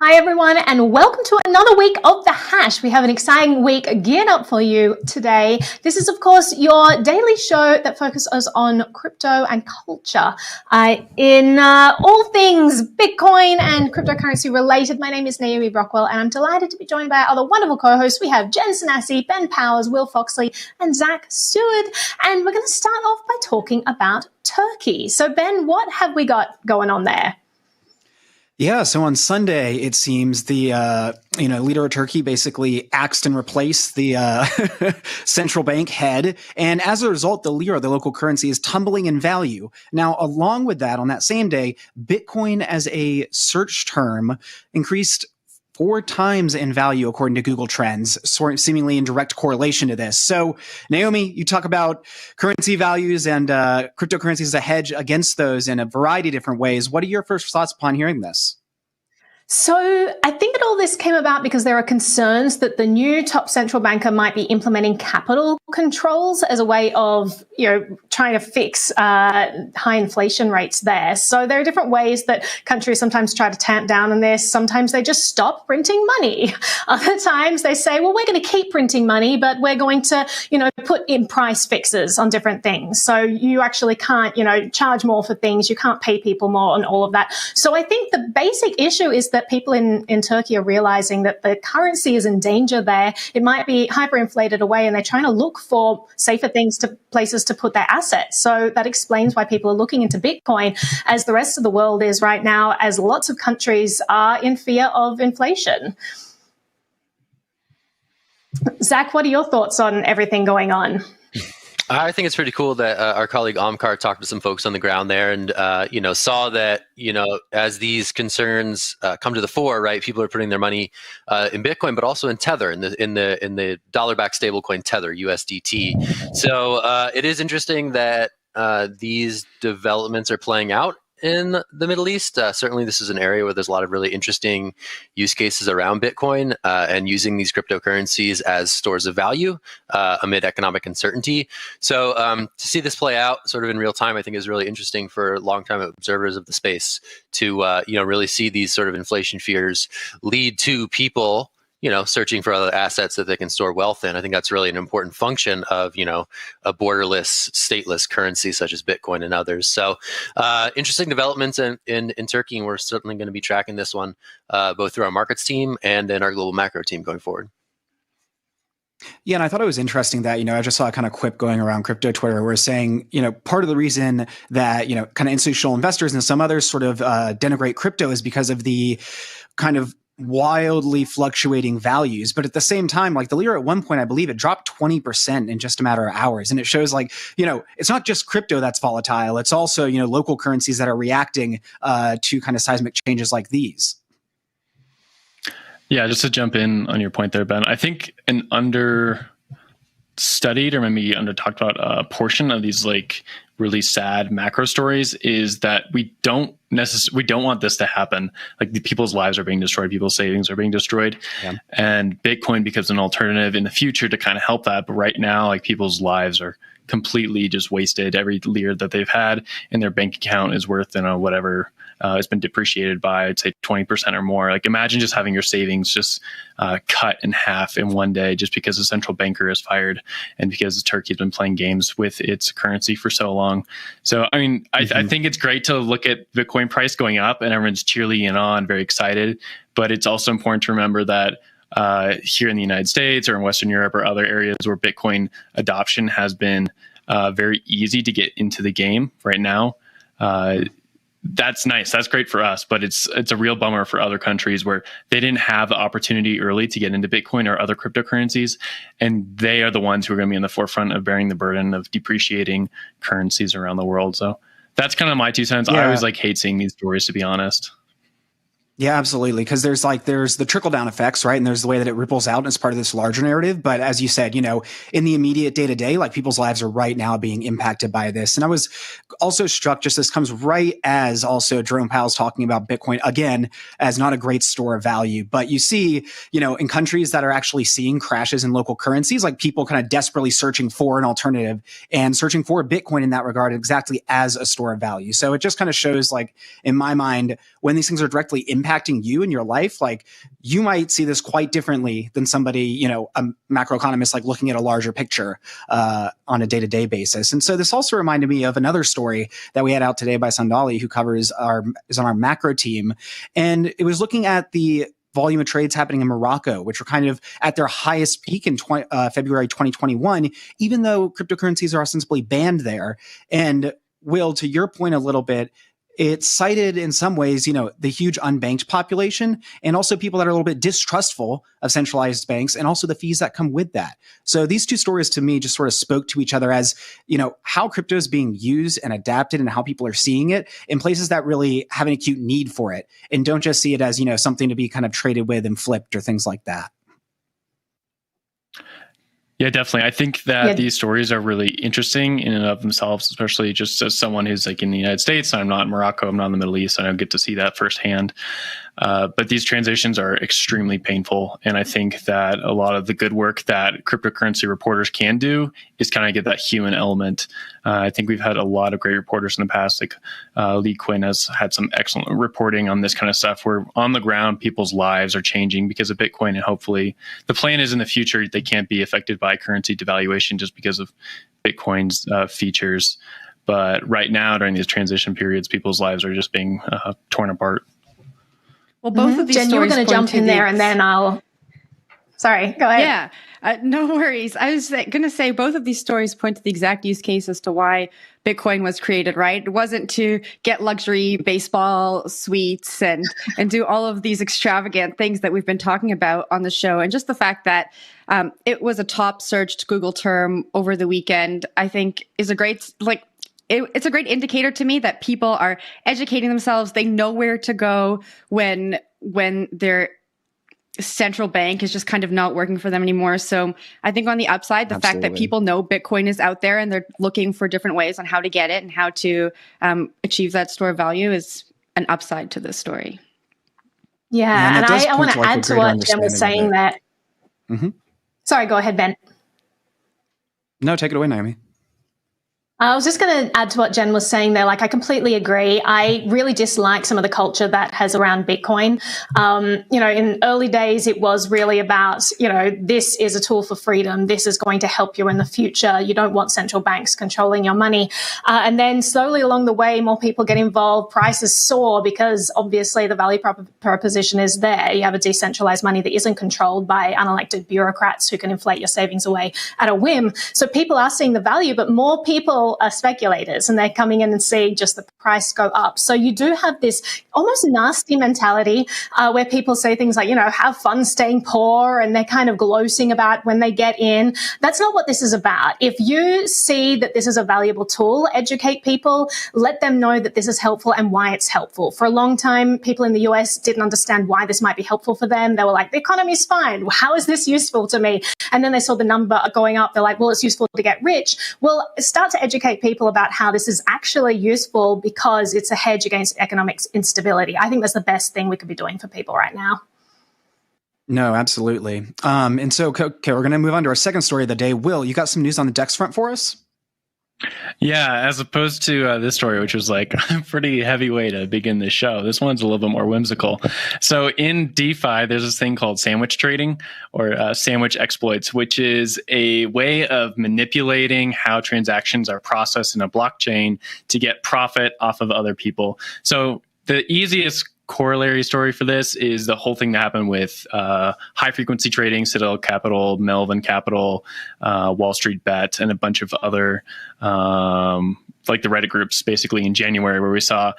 Hi, everyone, and welcome to another week of The Hash. We have an exciting week geared up for you today. This is, of course, your daily show that focuses on crypto and culture in all things Bitcoin and cryptocurrency related. My name is Naomi Brockwell, and I'm delighted to be joined by other wonderful co-hosts. We have Jen Sanasie, Ben Powers, Will Foxley, and Zack, Seward. And we're going to start off by talking about Turkey. So, Ben, what have we got going on there? Yeah, so on Sunday, it seems the leader of Turkey basically axed and replaced the central bank head, and as a result, the lira, the local currency, is tumbling in value. Now, along with that, on that same day, Bitcoin as a search term increased 4 times in value, according to Google Trends, seemingly in direct correlation to this. So, Naomi, you talk about currency values and cryptocurrencies as a hedge against those in a variety of different ways. What are your first thoughts upon hearing this? So I think that all this came about because there are concerns that the new top central banker might be implementing capital controls as a way of, trying to fix high inflation rates there. So there are different ways that countries sometimes try to tamp down on this. Sometimes they just stop printing money. Other times they say, well, we're going to keep printing money, but we're going to, put in price fixes on different things. So you actually can't, charge more for things. You can't pay people more and all of that. So I think the basic issue is that people in Turkey are realizing that the currency is in danger there. It might be hyperinflated away, and they're trying to look for safer places to put their assets. So that explains why people are looking into Bitcoin, as the rest of the world is right now, as lots of countries are in fear of inflation. Zack, what are your thoughts on everything going on? I think it's pretty cool that our colleague Omkar talked to some folks on the ground there and, saw that, as these concerns come to the fore, right, people are putting their money in Bitcoin, but also in Tether, in the dollar-backed stablecoin Tether, USDT. So it is interesting that these developments are playing out in the Middle East. Certainly, this is an area where there's a lot of really interesting use cases around Bitcoin and using these cryptocurrencies as stores of value amid economic uncertainty. So to see this play out sort of in real time, I think is really interesting for long-time observers of the space to really see these sort of inflation fears lead to people searching for other assets that they can store wealth in. I think that's really an important function of, a borderless, stateless currency such as Bitcoin and others. So interesting developments in Turkey, and we're certainly going to be tracking this one both through our markets team and in our global macro team going forward. Yeah, and I thought it was interesting that, I just saw a kind of quip going around crypto Twitter where saying, part of the reason that, kind of institutional investors and some others sort of denigrate crypto is because of the kind of wildly fluctuating values. But at the same time, like the lira at one point, I believe it dropped 20% in just a matter of hours. And it shows it's not just crypto that's volatile. It's also, local currencies that are reacting to kind of seismic changes like these. Yeah, just to jump in on your point there, Ben, I think an understudied or maybe under talked about portion of these really sad macro stories is that we don't want this to happen. People's lives are being destroyed, people's savings are being destroyed, and Bitcoin becomes an alternative in the future to kind of help that. But right now, people's lives are completely just wasted. Every lira that they've had in their bank account is worth whatever. It's been depreciated by, I'd say, 20% or more. Imagine just having your savings just cut in half in one day just because a central banker is fired and because Turkey's been playing games with its currency for so long. So, I mean, I think it's great to look at Bitcoin price going up and everyone's cheerleading on, very excited. But it's also important to remember that here in the United States or in Western Europe or other areas where Bitcoin adoption has been very easy to get into the game right now, that's nice. That's great for us, but it's a real bummer for other countries where they didn't have the opportunity early to get into Bitcoin or other cryptocurrencies, and they are the ones who are going to be in the forefront of bearing the burden of depreciating currencies around the world. So that's kind of my 2 cents. Yeah. I always hate seeing these stories, to be honest. Yeah, absolutely. Because there's the trickle down effects, right? And there's the way that it ripples out as part of this larger narrative. But as you said, in the immediate day to day, people's lives are right now being impacted by this. And I was also struck, just this comes right as also Jerome Powell's talking about Bitcoin again as not a great store of value. But you see, in countries that are actually seeing crashes in local currencies, people kind of desperately searching for an alternative and searching for Bitcoin in that regard exactly as a store of value. So it just kind of shows, in my mind, when these things are directly impacted impacting you in your life, like you might see this quite differently than somebody, you know, a macroeconomist, like looking at a larger picture on a day-to-day basis. And so this also reminded me of another story that we had out today by Sandali, who is on our macro team. And it was looking at the volume of trades happening in Morocco, which were kind of at their highest peak in February 2021, even though cryptocurrencies are ostensibly banned there. And Will, to your point a little bit, it cited in some ways, you know, the huge unbanked population and also people that are a little bit distrustful of centralized banks and also the fees that come with that. So these two stories to me just sort of spoke to each other as, you know, how crypto is being used and adapted and how people are seeing it in places that really have an acute need for it and don't just see it as, you know, something to be kind of traded with and flipped or things like that. Yeah, definitely. I think that these stories are really interesting in and of themselves, especially just as someone who's like in the United States. I'm not in Morocco. I'm not in the Middle East. I don't get to see that firsthand. But these transitions are extremely painful. And I think that a lot of the good work that cryptocurrency reporters can do is kind of get that human element. I think we've had a lot of great reporters in the past, like Lee Quinn has had some excellent reporting on this kind of stuff where on the ground, people's lives are changing because of Bitcoin. And hopefully the plan is in the future, they can't be affected by currency devaluation just because of Bitcoin's features. But right now, during these transition periods, people's lives are just being torn apart. Well, both of these Jen, stories you were going to jump in there and then I'll... Sorry, go ahead. Yeah, no worries. I was going to say both of these stories point to the exact use case as to why Bitcoin was created, right? It wasn't to get luxury baseball suites and do all of these extravagant things that we've been talking about on the show. And just the fact that it was a top searched Google term over the weekend, I think is a great, it's a great indicator to me that people are educating themselves. They know where to go when their central bank is just kind of not working for them anymore. So I think on the upside, the fact that people know Bitcoin is out there and they're looking for different ways on how to get it and how to achieve that store of value is an upside to this story. Yeah, and I want to add to what Jen was saying that. Mm-hmm. Sorry, go ahead, Ben. No, take it away, Naomi. I was just going to add to what Jen was saying there. Like, I completely agree. I really dislike some of the culture that has around Bitcoin. You know, in early days, it was really about, you know, this is a tool for freedom. This is going to help you in the future. You don't want central banks controlling your money. And then slowly along the way, more people get involved. Prices soar because obviously the value proposition is there. You have a decentralized money that isn't controlled by unelected bureaucrats who can inflate your savings away at a whim. So people are seeing the value, but more people are speculators and they're coming in and seeing just the price go up. So you do have this almost nasty mentality where people say things like, you know, have fun staying poor, and they're kind of gloating about when they get in. That's not what this is about. If you see that this is a valuable tool, educate people, let them know that this is helpful and why it's helpful. For a long time, people in the US didn't understand why this might be helpful for them. They were like, the economy's fine. How is this useful to me? And then they saw the number going up. They're like, well, it's useful to get rich. Well, start to educate people about how this is actually useful because it's a hedge against economic instability. I think that's the best thing we could be doing for people right now. No, absolutely. And so, okay, we're going to move on to our second story of the day. Will, you got some news on the DEX front for us? Yeah, as opposed to this story, which was like a pretty heavy way to begin the show. This one's a little bit more whimsical. So in DeFi, there's this thing called sandwich trading or sandwich exploits, which is a way of manipulating how transactions are processed in a blockchain to get profit off of other people. So the easiest corollary story for this is the whole thing that happened with high frequency trading, Citadel Capital, Melvin Capital, Wall Street Bet, and a bunch of other like the Reddit groups basically in January, where we saw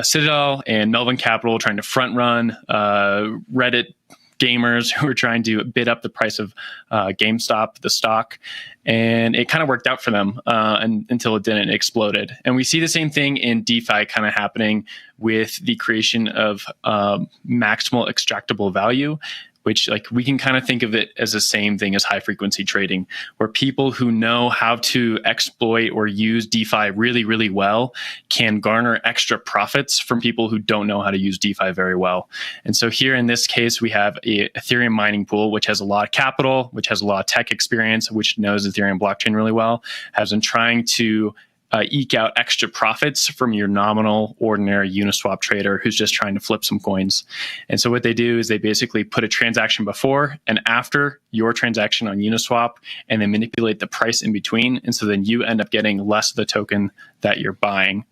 Citadel and Melvin Capital trying to front run Reddit gamers who were trying to bid up the price of GameStop, the stock. And it kind of worked out for them until it didn't, it exploded. And we see the same thing in DeFi kind of happening with the creation of maximal extractable value, which like we can kind of think of it as the same thing as high frequency trading, where people who know how to exploit or use DeFi really, really well can garner extra profits from people who don't know how to use DeFi very well. And so here in this case, we have a Ethereum mining pool, which has a lot of capital, which has a lot of tech experience, which knows Ethereum blockchain really well, has been trying to eke out extra profits from your nominal, ordinary Uniswap trader who's just trying to flip some coins. And so what they do is they basically put a transaction before and after your transaction on Uniswap, and they manipulate the price in between. And so then you end up getting less of the token that you're buying.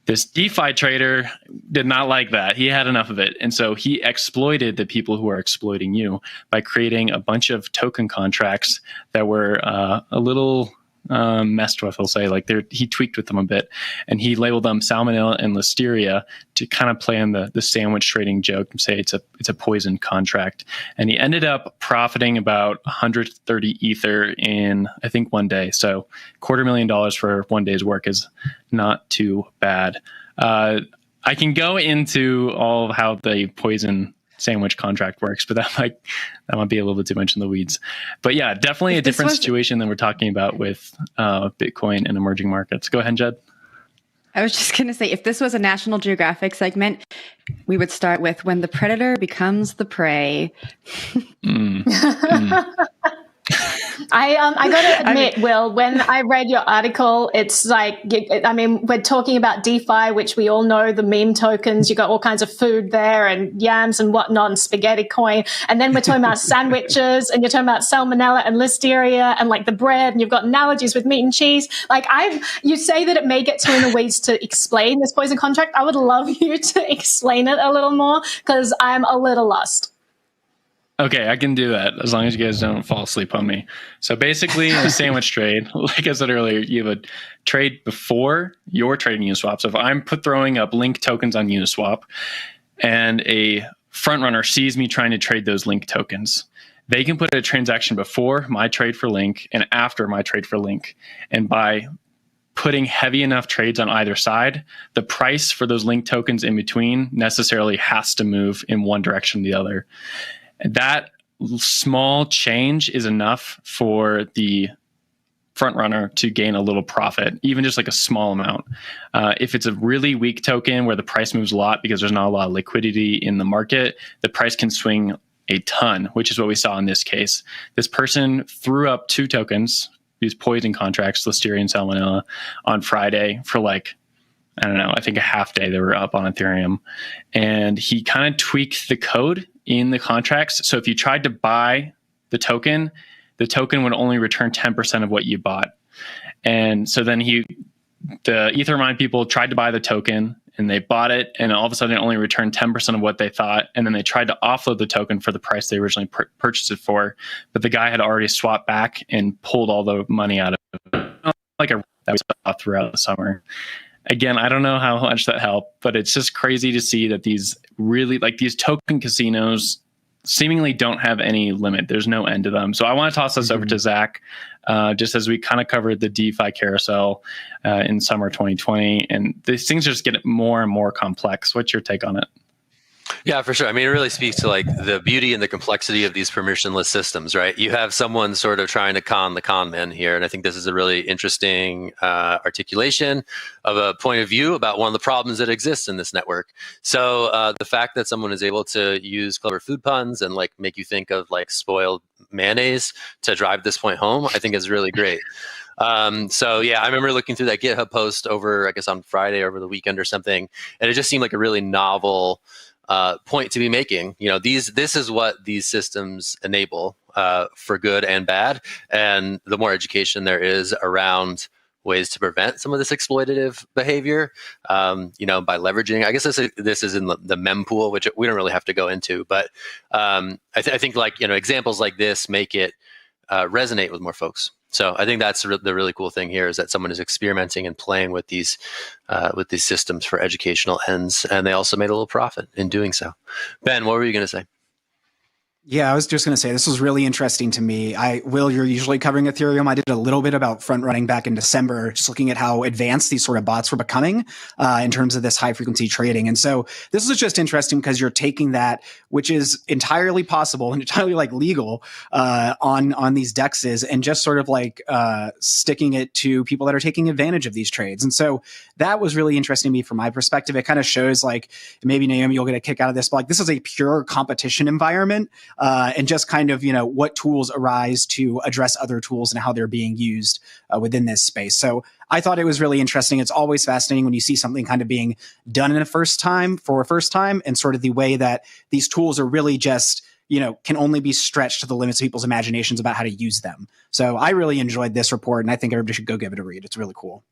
This DeFi trader did not like that. He had enough of it. And so he exploited the people who are exploiting you by creating a bunch of token contracts that were a little messed with, I'll say. Like he tweaked with them a bit, and he labeled them salmonella and listeria to kind of play on the sandwich trading joke and say it's a poison contract. And he ended up profiting about 130 ether in, I think, one day. So $250,000 for one day's work is not too bad. I can go into all of how the poison sandwich contract works, but that might be a little bit too much in the weeds. But yeah, definitely a different situation than we're talking about with Bitcoin and emerging markets. Go ahead, Jed. I was just going to say, if this was a National Geographic segment, we would start with when the predator becomes the prey. I got to admit, Will, when I read your article, it's like, I mean, we're talking about DeFi, which we all know, the meme tokens. You got all kinds of food there and yams and whatnot and spaghetti coin. And then we're talking about sandwiches, and you're talking about salmonella and listeria and like the bread, and you've got analogies with meat and cheese. Like you say that it may get too in the weeds to explain this poison contract. I would love you to explain it a little more because I'm a little lost. Okay, I can do that as long as you guys don't fall asleep on me. So basically, in a sandwich trade, like I said earlier, you have a trade before you're trading Uniswap. So if I'm throwing up link tokens on Uniswap and a front runner sees me trying to trade those link tokens, they can put a transaction before my trade for link and after my trade for link. And by putting heavy enough trades on either side, the price for those link tokens in between necessarily has to move in one direction or the other. That small change is enough for the front runner to gain a little profit, even just like a small amount. If it's a really weak token where the price moves a lot because there's not a lot of liquidity in the market, the price can swing a ton, which is what we saw in this case. This person threw up two tokens, these poison contracts, Listeria and Salmonella, on Friday for like, I don't know, I think a half day they were up on Ethereum. And he kind of tweaked the code in the contracts. So if you tried to buy the token would only return 10% of what you bought. And so then the Ethermine people tried to buy the token and they bought it, and all of a sudden it only returned 10% of what they thought. And then they tried to offload the token for the price they originally purchased it for. But the guy had already swapped back and pulled all the money out of it. Like that we saw throughout the summer. Again, I don't know how much that helped, but it's just crazy to see that these token casinos seemingly don't have any limit. There's no end to them. So I want to toss this over to Zack, just as we kind of covered the DeFi carousel in summer 2020. And these things just get more and more complex. What's your take on it? Yeah, for sure. I mean, it really speaks to like the beauty and the complexity of these permissionless systems, right? You have someone sort of trying to con the con man here. And I think this is a really interesting articulation of a point of view about one of the problems that exists in this network. So the fact that someone is able to use clever food puns and like make you think of like spoiled mayonnaise to drive this point home, I think is really great. So yeah, I remember looking through that GitHub post over, I guess on Friday over the weekend or something. And it just seemed like a really novel point to be making. You know, this is what these systems enable for good and bad, and the more education there is around ways to prevent some of this exploitative behavior, you know, by leveraging. I guess this is in the mempool, which we don't really have to go into, but I think like, you know, examples like this make it resonate with more folks. So I think that's the really cool thing here is that someone is experimenting and playing with these systems for educational ends, and they also made a little profit in doing so. Ben, what were you going to say? Yeah, I was just going to say, this was really interesting to me. Will, you're usually covering Ethereum. I did a little bit about front running back in December, just looking at how advanced these sort of bots were becoming in terms of this high frequency trading. And so this is just interesting because you're taking that, which is entirely possible and entirely like legal on these dexes, and just sort of like sticking it to people that are taking advantage of these trades. And so that was really interesting to me from my perspective. It kind of shows like, maybe Naomi, you'll get a kick out of this, but like this is a pure competition environment. and just kind of, what tools arise to address other tools and how they're being used within this space. So I thought it was really interesting. It's always fascinating when you see something kind of being done in a first time, and sort of the way that these tools are really just, can only be stretched to the limits of people's imaginations about how to use them. So I really enjoyed this report, and I think everybody should go give it a read. It's really cool.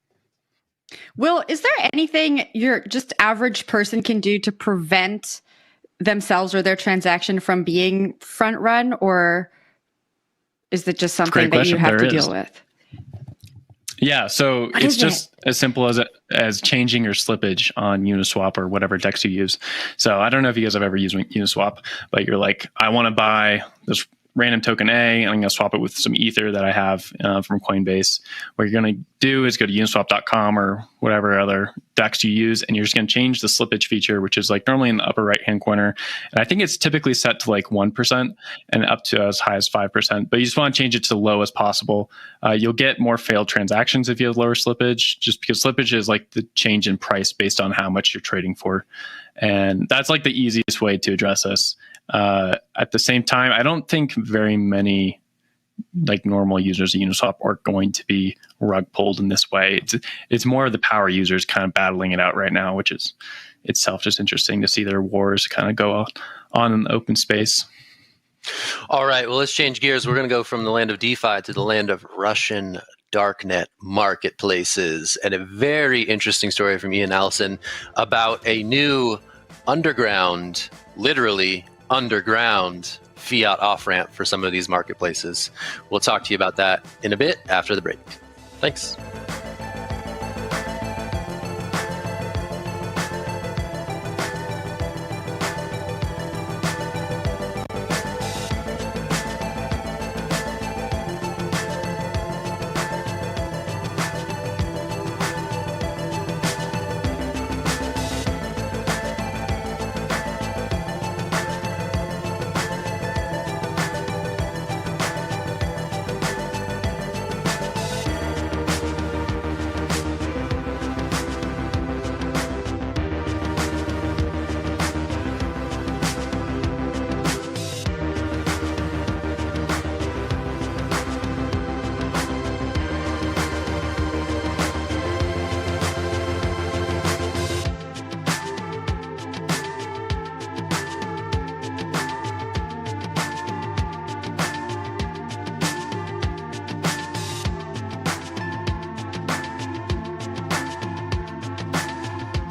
Will, is there anything your just average person can do to prevent themselves or their transaction from being front run, or is it just something that you have to deal with? Yeah, so it's just as simple as changing your slippage on Uniswap or whatever DEX you use. So I don't know if you guys have ever used Uniswap, but you're like, I want to buy this random token A, and I'm going to swap it with some Ether that I have from Coinbase. What you're going to do is go to uniswap.com or whatever other DEX you use, and you're just going to change the slippage feature, which is like normally in the upper right-hand corner. And I think it's typically set to like 1% and up to as high as 5%, but you just want to change it to low as possible. You'll get more failed transactions if you have lower slippage, just because slippage is like the change in price based on how much you're trading for. And that's like the easiest way to address this. At the same time, I don't think very many like normal users of Uniswap are going to be rug pulled in this way. It's more of the power users kind of battling it out right now, which is itself just interesting to see their wars kind of go on in the open space. All right, well, let's change gears. We're going to go from the land of DeFi to the land of Russian Darknet marketplaces, and a very interesting story from Ian Allison about a new underground, literally underground fiat off-ramp for some of these marketplaces. We'll talk to you about that in a bit after the break. Thanks.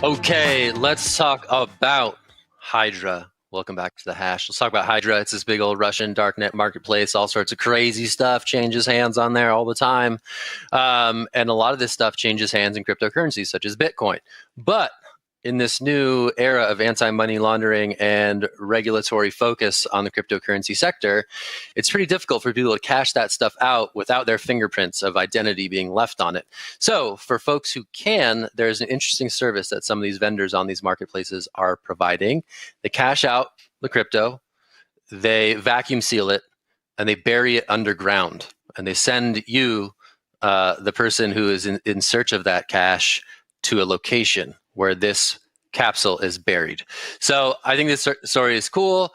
Okay, let's talk about Hydra. Welcome back to the Hash. Let's talk about Hydra. It's this big old Russian darknet marketplace. All sorts of crazy stuff changes hands on there all the time. And a lot of this stuff changes hands in cryptocurrencies, such as Bitcoin. But in this new era of anti-money laundering and regulatory focus on the cryptocurrency sector, it's pretty difficult for people to cash that stuff out without their fingerprints of identity being left on it. So for folks who can, there's an interesting service that some of these vendors on these marketplaces are providing. They cash out the crypto, they vacuum seal it, and they bury it underground. And they send you, the person who is in search of that cash, to a location where this capsule is buried. So I think this story is cool.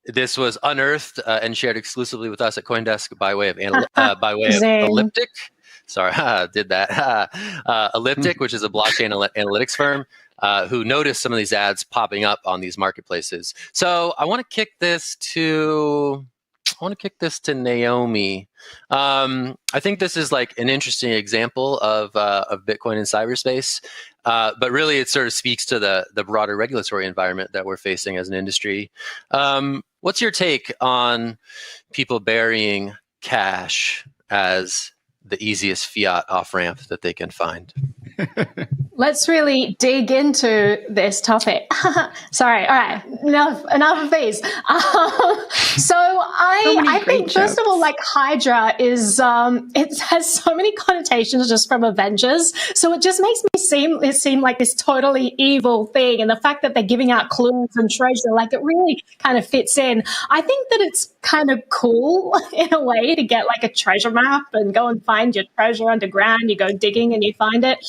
This was unearthed and shared exclusively with us at CoinDesk by way of Elliptic. Sorry, did that. Elliptic, which is a blockchain analytics firm, who noticed some of these ads popping up on these marketplaces. So I want to kick this to Naomi. I think this is like an interesting example of Bitcoin in cyberspace, but really it sort of speaks to the broader regulatory environment that we're facing as an industry. What's your take on people burying cash as the easiest fiat off-ramp that they can find? Let's really dig into this topic. Sorry. All right. Enough of these. I think, first of all, like Hydra is, it has so many connotations just from Avengers. So it just makes me seem like this totally evil thing. And the fact that they're giving out clues and treasure, like it really kind of fits in. I think that it's kind of cool in a way to get like a treasure map and go and find your treasure underground. You go digging and you find it.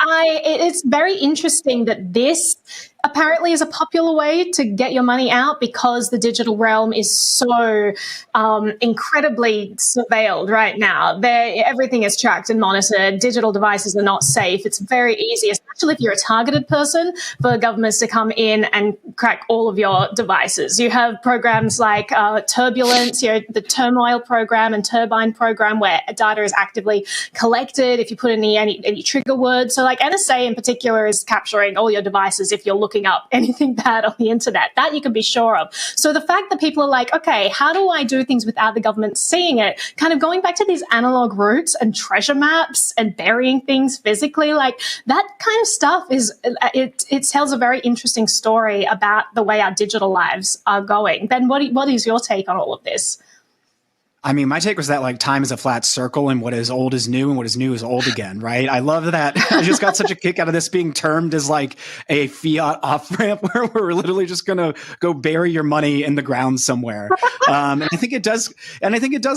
It's very interesting that this apparently is a popular way to get your money out because the digital realm is so incredibly surveilled right now. Everything is tracked and monitored. Digital devices are not safe. It's very easy, especially if you're a targeted person, for governments to come in and crack all of your devices. You have programs like Turbulence, the Turmoil program and Turbine program, where data is actively collected if you put in any trigger words. So like NSA in particular is capturing all your devices if you're looking up anything bad on the internet. That you can be sure of. So the fact that people are like, okay, how do I do things without the government seeing it? Kind of going back to these analog routes and treasure maps and burying things physically, like that kind of stuff it tells a very interesting story about the way our digital lives are going. Ben, what is your take on all of this? I mean, my take was that like time is a flat circle and what is old is new and what is new is old again, right? I love that. I just got such a kick out of this being termed as like a fiat off ramp where we're literally just going to go bury your money in the ground somewhere. And I think it does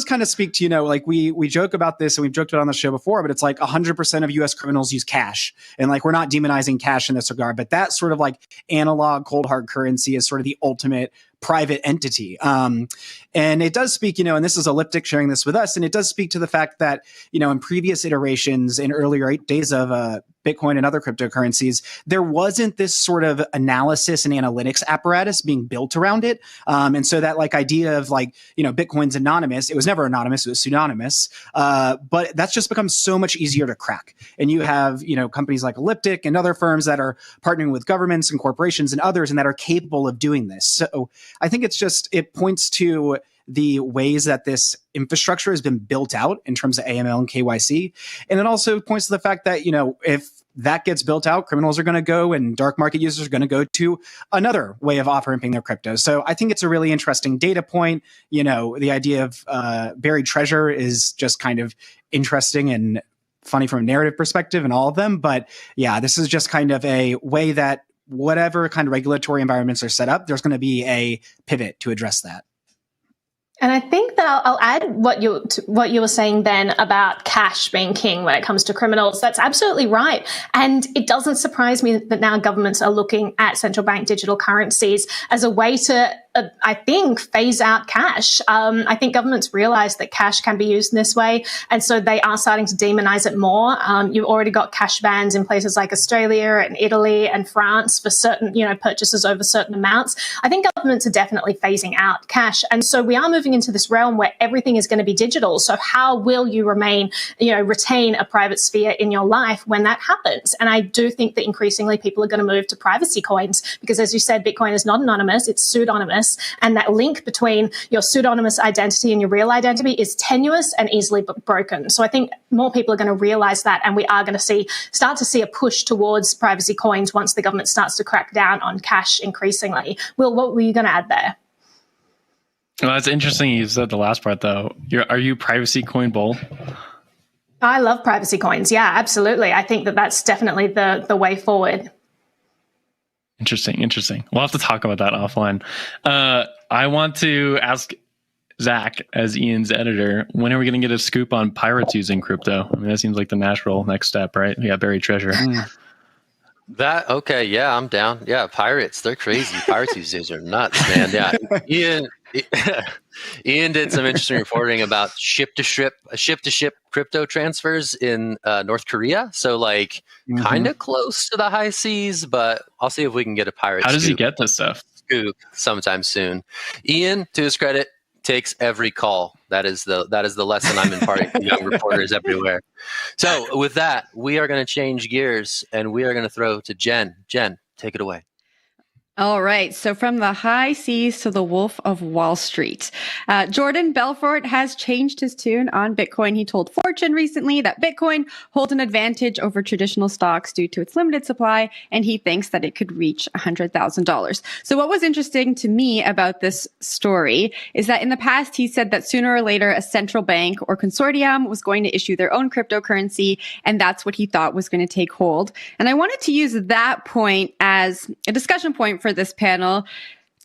kind of speak to, like we joke about this and we've joked about it on the show before, but it's like 100% of US criminals use cash. And like, we're not demonizing cash in this regard, but that sort of like analog cold hard currency is sort of the ultimate private entity. And it does speak, and this is Elliptic sharing this with us, and it does speak to the fact that, in previous iterations in earlier days of Bitcoin and other cryptocurrencies, there wasn't this sort of analysis and analytics apparatus being built around it. And so that like idea of like, Bitcoin's anonymous, it was never anonymous, it was pseudonymous. But that's just become so much easier to crack. And you have, companies like Elliptic and other firms that are partnering with governments and corporations and others and that are capable of doing this. So I think it points to the ways that this infrastructure has been built out in terms of AML and KYC. And it also points to the fact that, if that gets built out, criminals are going to go and dark market users are going to go to another way of off-ramping their crypto. So I think it's a really interesting data point. The idea of buried treasure is just kind of interesting and funny from a narrative perspective in all of them. But yeah, this is just kind of a way that whatever kind of regulatory environments are set up, there's going to be a pivot to address that. And I think that I'll add what you were saying, Ben, about cash being king when it comes to criminals. That's absolutely right. And it doesn't surprise me that now governments are looking at central bank digital currencies as a way to, I think, phase out cash. I think governments realize that cash can be used in this way. And so they are starting to demonize it more. You've already got cash bans in places like Australia and Italy and France for certain, purchases over certain amounts. I think governments are definitely phasing out cash. And so we are moving into this realm where everything is going to be digital. So how will you retain a private sphere in your life when that happens? And I do think that increasingly people are going to move to privacy coins because, as you said, Bitcoin is not anonymous, it's pseudonymous. And that link between your pseudonymous identity and your real identity is tenuous and easily broken. So I think more people are going to realize that, and we are going to start to see a push towards privacy coins once the government starts to crack down on cash increasingly. Will, what were you going to add there? Well, that's interesting. You said the last part, though. Are you privacy coin bull? I love privacy coins. Yeah, absolutely. I think that that's definitely the way forward. Interesting. We'll have to talk about that offline. I want to ask Zack, as Ian's editor, when are we going to get a scoop on pirates using crypto? I mean, that seems like the natural next step, right? We got buried treasure. Okay, yeah, I'm down. Yeah, pirates, they're crazy. Pirates these days are nuts, man. Yeah, Ian did some interesting reporting about ship-to-ship crypto transfers in North Korea. So kind of close to the high seas, but I'll see if we can get a pirate. How does he get this stuff? Scoop sometime soon. Ian, to his credit, takes every call. That is the lesson I'm imparting to young reporters everywhere. So with that, we are going to change gears and we are going to throw to Jen. Jen, take it away. All right. So from the high seas to the Wolf of Wall Street, Jordan Belfort has changed his tune on Bitcoin. He told Fortune recently that Bitcoin holds an advantage over traditional stocks due to its limited supply, and he thinks that it could reach $100,000. So what was interesting to me about this story is that in the past, he said that sooner or later, a central bank or consortium was going to issue their own cryptocurrency, and that's what he thought was going to take hold. And I wanted to use that point as a discussion point for this panel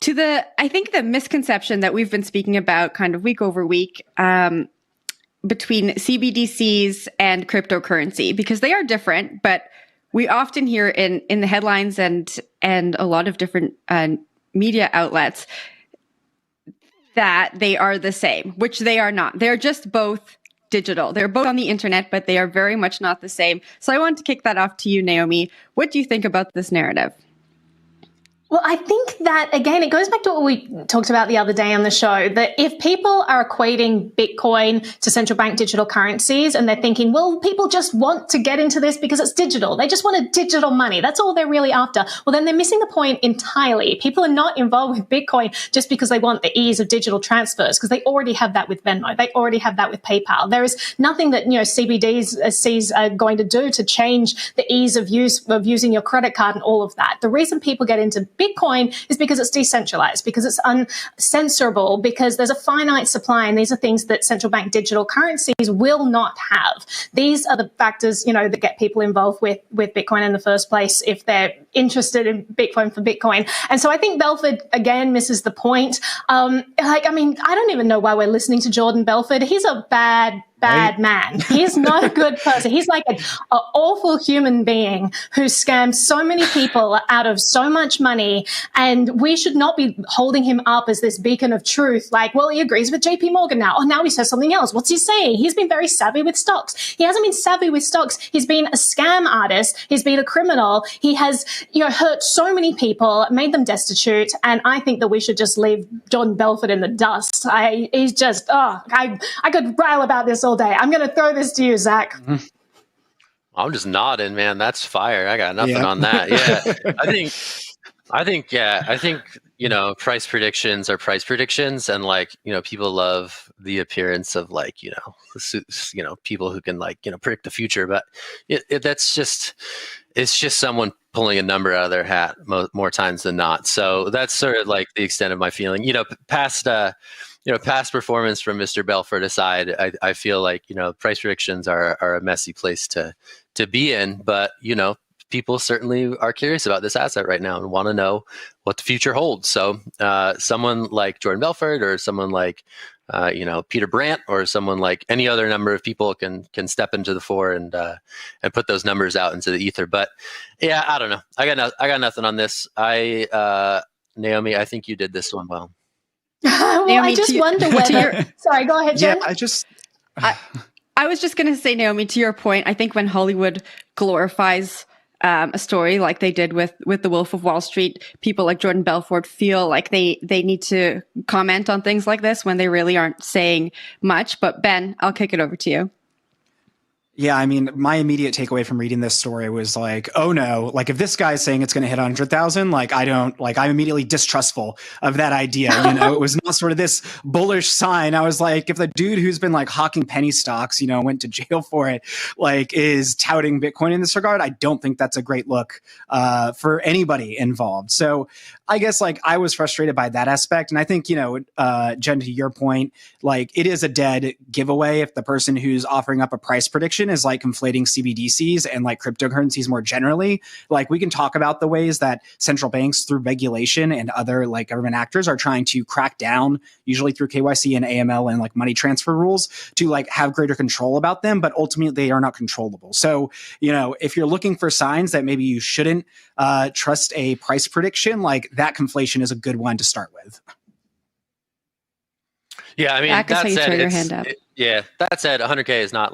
to I think the misconception that we've been speaking about kind of week over week between CBDCs and cryptocurrency, because they are different, but we often hear in the headlines and a lot of different media outlets that they are the same, which they are not. They're just both digital. They're both on the internet, but they are very much not the same. So I want to kick that off to you, Naomi. What do you think about this narrative? Well, I think that, again, it goes back to what we talked about the other day on the show, that if people are equating Bitcoin to central bank digital currencies and they're thinking, well, people just want to get into this because it's digital. They just want a digital money. That's all they're really after. Well, then they're missing the point entirely. People are not involved with Bitcoin just because they want the ease of digital transfers, because they already have that with Venmo. They already have that with PayPal. There is nothing that, CBDCs are going to do to change the ease of using your credit card and all of that. The reason people get into Bitcoin is because it's decentralized, because it's uncensorable, because there's a finite supply, and these are things that central bank digital currencies will not have. These are the factors, that get people involved with Bitcoin in the first place if they're interested in Bitcoin for Bitcoin. And so I think Belford, again, misses the point. I don't even know why we're listening to Jordan Belford. He's a bad man. He's not a good person. He's like an awful human being who scammed so many people out of so much money, and we should not be holding him up as this beacon of truth. Like, well, he agrees with JP Morgan now. Oh, now he says something else. What's he saying? He's been very savvy with stocks. He hasn't been savvy with stocks. He's been a scam artist. He's been a criminal. He has, hurt so many people, made them destitute. And I think that we should just leave Jordan Belford in the dust. I could rile about this all day. I'm going to throw this to you, Zach. Mm-hmm. I'm just nodding, man. That's fire. I got nothing on that. Yeah. I think, price predictions are price predictions, and people love the appearance of people who can predict the future, but it's just someone pulling a number out of their hat more times than not. So that's sort of like the extent of my feeling. Past performance from Mr. Belford aside, I feel like, price predictions are a messy place to be in, but, people certainly are curious about this asset right now and want to know what the future holds. So someone like Jordan Belford, or someone like, Peter Brandt, or someone like any other number of people can step into the fore and put those numbers out into the ether. But yeah, I don't know. I got nothing on this. Naomi, I think you did this one well. Well, Naomi, I just wonder whether. Sorry, go ahead, Jen. Yeah, I was just going to say, Naomi, to your point, I think when Hollywood glorifies a story like they did with The Wolf of Wall Street, people like Jordan Belford feel like they need to comment on things like this when they really aren't saying much. But Ben, I'll kick it over to you. Yeah, I mean, my immediate takeaway from reading this story was like, oh no, like if this guy's saying it's going to hit 100,000, I'm immediately distrustful of that idea. It was not sort of this bullish sign. I was like, if the dude who's been hawking penny stocks, went to jail for it, is touting Bitcoin in this regard, I don't think that's a great look for anybody involved. So I guess I was frustrated by that aspect. And I think, Jen, to your point, it is a dead giveaway if the person who's offering up a price prediction is conflating CBDCs and cryptocurrencies more generally. We can talk about the ways that central banks through regulation and other government actors are trying to crack down, usually through KYC and AML and money transfer rules, to have greater control about them, but ultimately they are not controllable. So, if you're looking for signs that maybe you shouldn't trust a price prediction, that conflation is a good one to start with. Yeah, I mean, that said, that said, 100K is not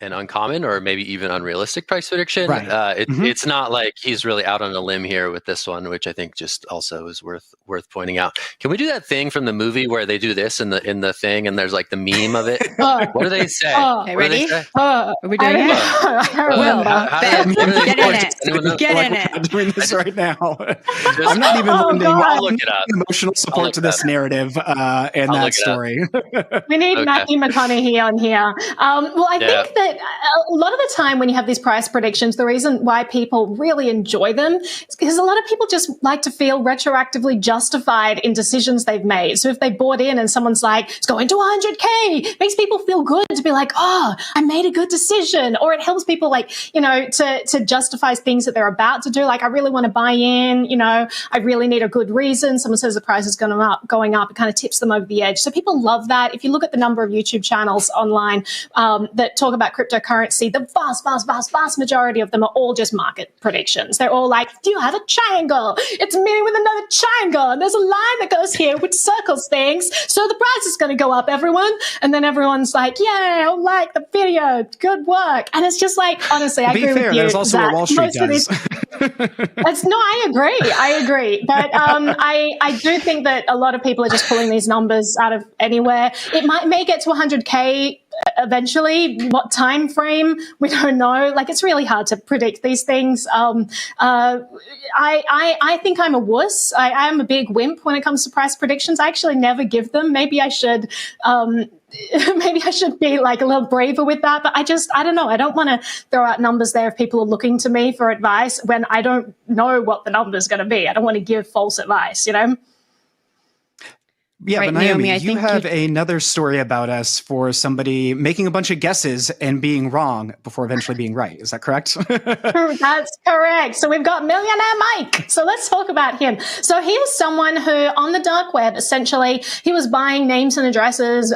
an uncommon or maybe even unrealistic price prediction. Right. It's not like he's really out on a limb here with this one, which I think just also is worth pointing out. Can we do that thing from the movie where they do this in the thing and there's the meme of it? What do they say? Okay, ready? Are we doing it? Get in it. Get in it. I'm doing this right now. I'm not even lending I'll look it up. Emotional support to this narrative and that story. We need Matthew McConaughey on here. Well, I think that a lot of the time when you have these price predictions, the reason why people really enjoy them is because a lot of people just like to feel retroactively justified in decisions they've made. So if they bought in and someone's like, it's going to 100K, it makes people feel good to be like, oh, I made a good decision. Or it helps people to justify things that they're about to do. I really want to buy in, I really need a good reason. Someone says the price is going up. It kind of tips them over the edge. So people love that. If you look at the number of YouTube channels online that talk about cryptocurrency, the vast majority of them are all just market predictions. They're all like, do you have a triangle? It's meeting with another triangle. And there's a line that goes here which circles things. So the price is going to go up, everyone. And then everyone's like, yay, I like the video. Good work. And it's just like, honestly, I agree with you. That's also what Wall Street does. I agree. But I do think that a lot of people are just pulling these numbers out of anywhere. It may get to 100K eventually. What time frame? We don't know. Like, it's really hard to predict these things. I think I'm a wuss. I'm a big wimp when it comes to price predictions. I actually never give them. Maybe I should be like a little braver with that, but I don't know. I don't want to throw out numbers there if people are looking to me for advice when I don't know what the number is going to be. I don't want to give false advice, you know? Yeah, right, but Naomi, Naomi, you have another story about us for somebody making a bunch of guesses and being wrong before eventually being right. Is that correct? That's correct. So we've got Millionaire Mike. So let's talk about him. So he was someone who on the dark web, essentially, he was buying names and addresses,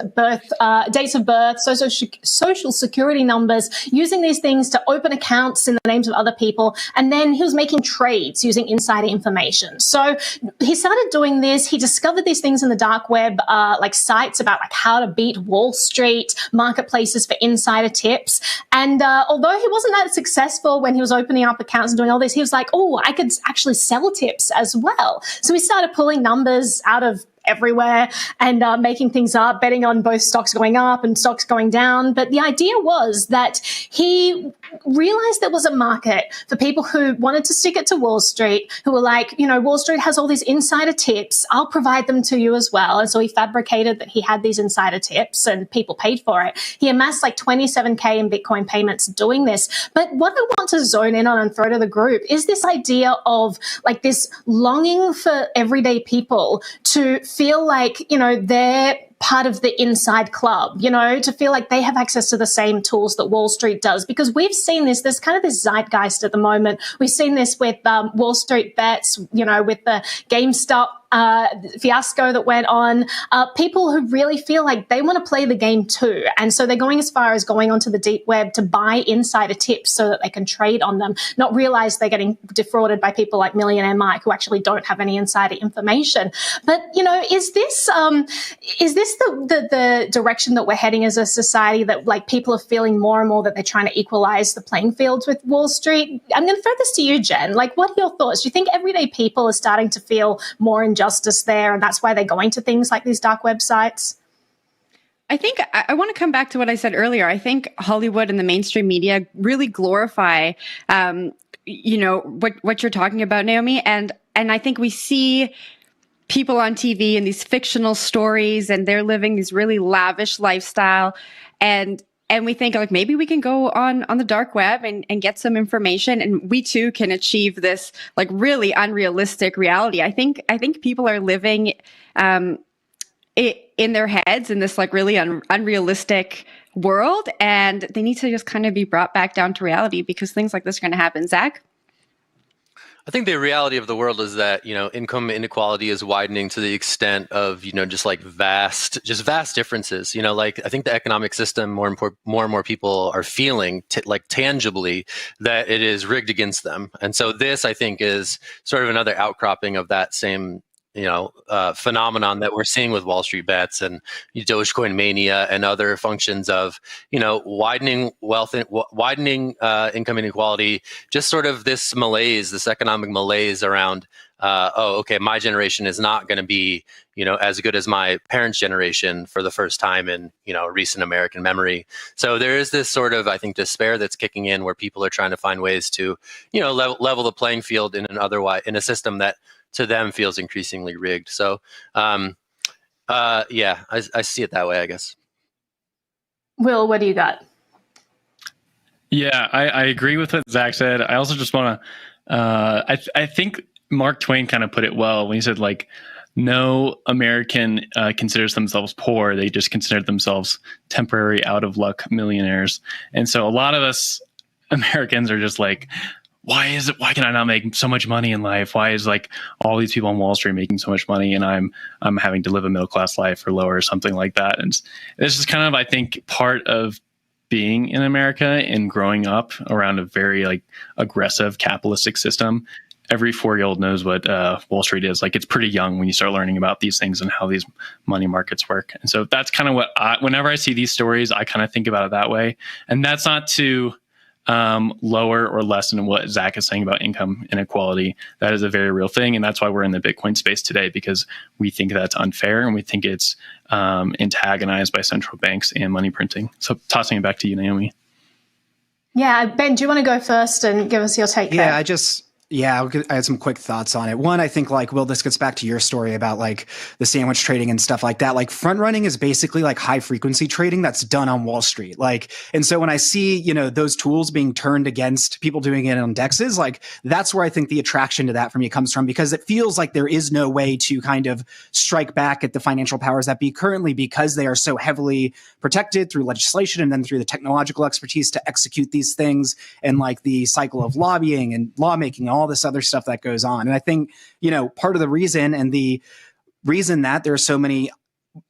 dates of birth, social security numbers, using these things to open accounts in the names of other people. And then he was making trades using insider information. So he started doing this. He discovered these things in the dark web, like sites about like how to beat Wall Street, marketplaces for insider tips. And although he wasn't that successful when he was opening up accounts and doing all this, he was like, oh, I could actually sell tips as well. So he started pulling numbers out of everywhere and making things up, betting on both stocks going up and stocks going down. But the idea was that he realized there was a market for people who wanted to stick it to Wall Street, who were like, you know, Wall Street has all these insider tips. I'll provide them to you as well. And so he fabricated that he had these insider tips and people paid for it. He amassed like 27K in Bitcoin payments doing this. But what I want to zone in on and throw to the group is this idea of like this longing for everyday people to feel like, you know, they're part of the inside club, you know, to feel like they have access to the same tools that Wall Street does. Because we've seen this, there's kind of this zeitgeist at the moment. We've seen this with Wall Street bets, you know, with the GameStop fiasco that went on, people who really feel like they want to play the game too. And so they're going as far as going onto the deep web to buy insider tips so that they can trade on them, not realize they're getting defrauded by people like Millionaire Mike who actually don't have any insider information. But, you know, is this the direction that we're heading as a society, that like people are feeling more and more that they're trying to equalize the playing fields with Wall Street? I'm going to throw this to you, Jen. Like, what are your thoughts? Do you think everyday people are starting to feel more injustice there, and that's why they're going to things like these dark websites? I think I want to come back to what I said earlier. I think Hollywood and the mainstream media really glorify, you know, what you're talking about, Naomi. And I think we see people on TV and these fictional stories, and they're living this really lavish lifestyle. And we think like maybe we can go on the dark web and get some information, and we too can achieve this like really unrealistic reality. I think people are living in their heads in this like really unrealistic world, and they need to just kind of be brought back down to reality because things like this are going to happen. Zach? I think the reality of the world is that, you know, income inequality is widening to the extent of, you know, just vast differences. You know, like I think the economic system, more and more people are feeling like tangibly that it is rigged against them. And so this, I think, is sort of another outcropping of that same, you know, phenomenon that we're seeing with Wall Street bets and Dogecoin mania and other functions of, you know, widening wealth, widening income inequality, just sort of this malaise, this economic malaise around, oh, okay, my generation is not going to be, you know, as good as my parents' generation for the first time in, you know, recent American memory. So there is this sort of, I think, despair that's kicking in where people are trying to find ways to, you know, level the playing field in a system that to them feels increasingly rigged. So, yeah, I see it that way, I guess. Will, what do you got? Yeah, I agree with what Zach said. I also just want to, I think Mark Twain kind of put it well when he said, like, no American considers themselves poor. They just consider themselves temporary out of luck millionaires. And so a lot of us Americans are just like, why can I not make so much money in life? Why is like all these people on Wall Street making so much money and I'm having to live a middle class life or lower or something like that? And this is kind of, I think, part of being in America and growing up around a very like aggressive capitalistic system, every 4-year-old knows what Wall Street is. Like, it's pretty young when you start learning about these things and how these money markets work. And so that's kind of what whenever I see these stories, I kind of think about it that way. And that's not to lower or lessen what Zack is saying about income inequality. That is a very real thing. And that's why we're in the Bitcoin space today, because we think that's unfair and we think it's antagonized by central banks and money printing. So tossing it back to you, Naomi. Yeah, Ben, do you want to go first and give us your take there? I had some quick thoughts on it. One, I think like, Will, this gets back to your story about like the sandwich trading and stuff like that. Like, front running is basically like high frequency trading that's done on Wall Street. Like, and so when I see, you know, those tools being turned against people doing it on DEXs, like that's where I think the attraction to that for me comes from, because it feels like there is no way to kind of strike back at the financial powers that be currently, because they are so heavily protected through legislation and then through the technological expertise to execute these things, and like the cycle of lobbying and lawmaking, all this other stuff that goes on. And I think, you know, part of the reason and the reason that there are so many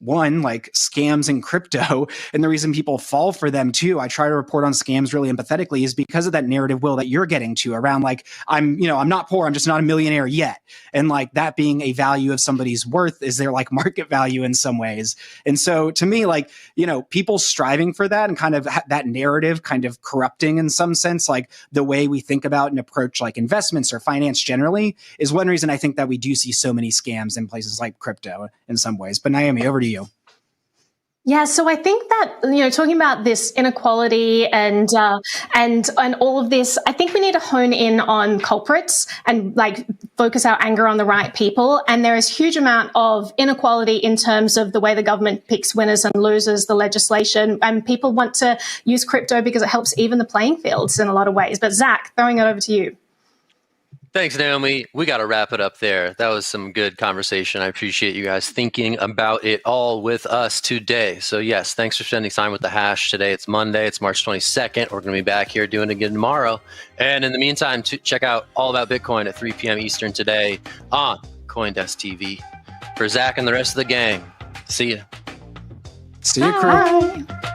like scams in crypto, and the reason people fall for them too, I try to report on scams really empathetically, is because of that narrative, Will, that you're getting to around like, I'm not poor, I'm just not a millionaire yet. And like that being a value of somebody's worth is their like market value in some ways. And so to me, like, you know, people striving for that and kind of that narrative kind of corrupting in some sense, like the way we think about and approach like investments or finance generally, is one reason I think that we do see so many scams in places like crypto in some ways. But Naomi, over to you. Yeah, so I think that, you know, talking about this inequality and all of this, I think we need to hone in on culprits and like focus our anger on the right people. And there is huge amount of inequality in terms of the way the government picks winners and losers, the legislation, and people want to use crypto because it helps even the playing fields in a lot of ways. But Zack, throwing it over to you. Thanks, Naomi. We got to wrap it up there. That was some good conversation. I appreciate you guys thinking about it all with us today. So yes, thanks for spending time with the Hash today. It's Monday. It's March 22nd. We're going to be back here doing it again tomorrow. And in the meantime, check out All About Bitcoin at 3 p.m. Eastern today on CoinDesk TV. For Zack and the rest of the gang, see ya. See you, crew. Bye.